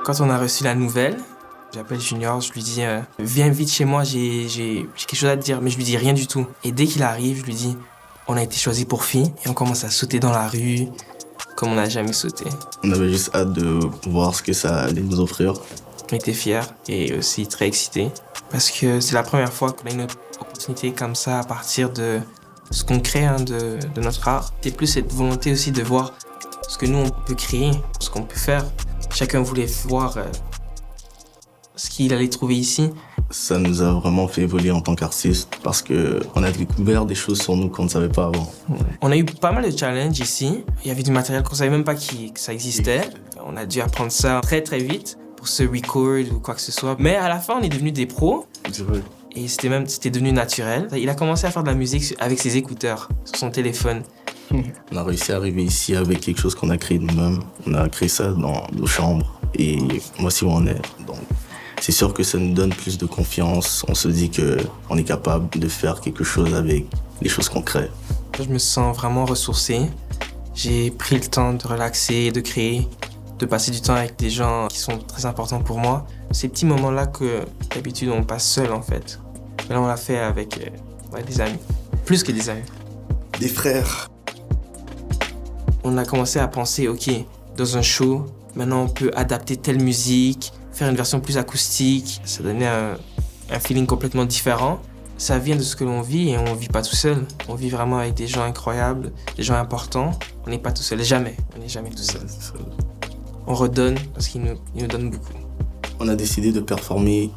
Quand on a reçu la nouvelle, j'appelle Junior, je lui dis viens vite chez moi, j'ai quelque chose à te dire, mais je lui dis rien du tout. Et dès qu'il arrive, je lui dis on a été choisi pour fille et on commence à sauter dans la rue comme on n'a jamais sauté. On avait juste hâte de voir ce que ça allait nous offrir. On était fiers et aussi très excités parce que c'est la première fois qu'on a une opportunité comme ça à partir de ce qu'on crée de notre art. C'est plus cette volonté aussi de voir ce que nous on peut créer, ce qu'on peut faire. Chacun voulait voir ce qu'il allait trouver ici. Ça nous a vraiment fait évoluer en tant qu'artistes parce qu'on a découvert des choses sur nous qu'on ne savait pas avant. On a eu pas mal de challenges ici. Il y avait du matériel qu'on ne savait même pas que ça existait. On a dû apprendre ça très très vite pour se record ou quoi que ce soit. Mais à la fin, on est devenus des pros. C'est vrai. Et c'était devenu naturel. Il a commencé à faire de la musique avec ses écouteurs, sur son téléphone. On a réussi à arriver ici avec quelque chose qu'on a créé nous-mêmes. On a créé ça dans nos chambres et voici où on est. Donc, c'est sûr que ça nous donne plus de confiance. On se dit qu'on est capable de faire quelque chose avec les choses qu'on crée. Je me sens vraiment ressourcé. J'ai pris le temps de relaxer, de créer, de passer du temps avec des gens qui sont très importants pour moi. Ces petits moments-là que d'habitude on passe seul en fait. Mais là on l'a fait avec des amis. Plus que des amis. Des frères. On a commencé à penser, ok, dans un show, maintenant on peut adapter telle musique, faire une version plus acoustique. Ça donnait un feeling complètement différent. Ça vient de ce que l'on vit et on vit pas tout seul. On vit vraiment avec des gens incroyables, des gens importants. On n'est pas tout seul, jamais. On n'est jamais tout seul. On redonne parce qu'ils nous donnent beaucoup. On a décidé de performer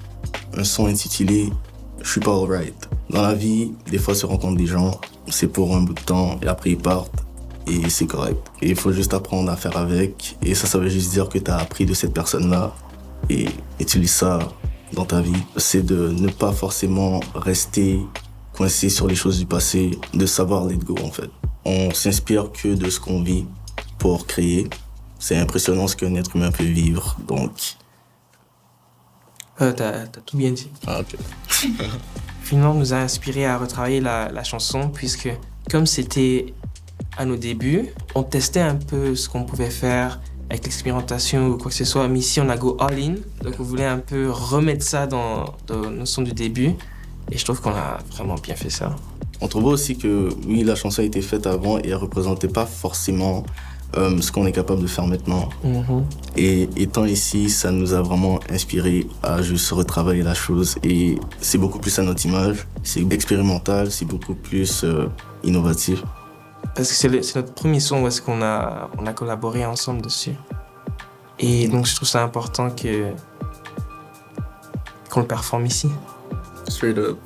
un son intitulé « Je suis pas alright ». Dans la vie, des fois se rencontrent des gens, c'est pour un bout de temps et après ils partent. Et c'est correct. Et il faut juste apprendre à faire avec. Et ça veut juste dire que tu as appris de cette personne-là et utilise ça dans ta vie. C'est de ne pas forcément rester coincé sur les choses du passé, de savoir let go en fait. On s'inspire que de ce qu'on vit pour créer. C'est impressionnant ce qu'un être humain peut vivre, donc... T'as tout bien dit. Ah, ok. Finalement, nous a inspiré à retravailler la chanson puisque comme c'était à nos débuts, on testait un peu ce qu'on pouvait faire avec l'expérimentation ou quoi que ce soit. Mais ici, on a go all in. Donc, on voulait un peu remettre ça dans nos sons du début. Et je trouve qu'on a vraiment bien fait ça. On trouvait aussi que, oui, la chanson a été faite avant et elle ne représentait pas forcément ce qu'on est capable de faire maintenant. Mm-hmm. Et étant ici, ça nous a vraiment inspiré à juste retravailler la chose. Et c'est beaucoup plus à notre image. C'est expérimental, c'est beaucoup plus innovatif. Parce que c'est notre premier son où est-ce qu'on a collaboré ensemble dessus. Et donc je trouve ça important qu'on le performe ici. Straight up.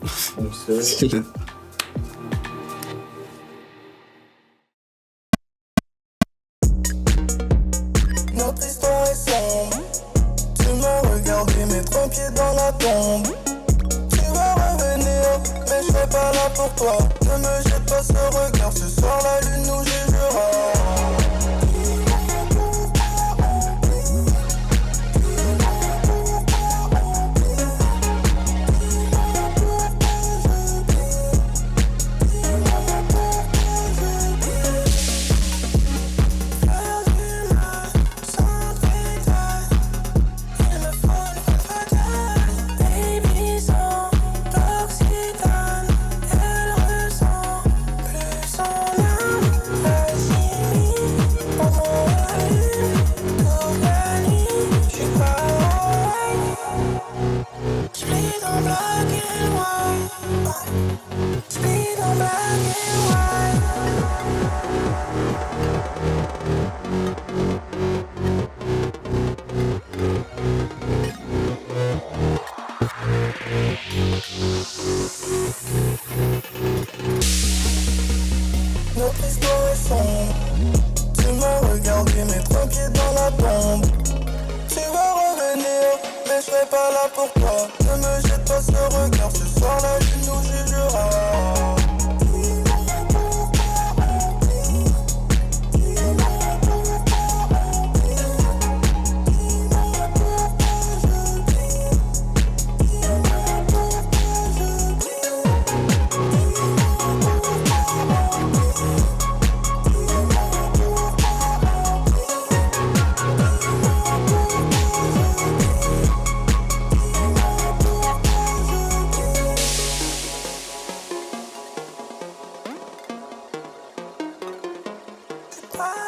Notre histoire est sombre. Tu me regardes et mets 3 pieds dans la tombe. Tu vas revenir, mais je serai pas là pour toi. Ne me jette pas ce regard, ce soir la lune nous jugera. Notre histoire est sombre. Tu me regardes et mets 3 pieds dans la tombe. Tu vas revenir, mais je serai pas là pour toi. Ne me jette pas ce regard, ce soir la lune nous jugera. Ah.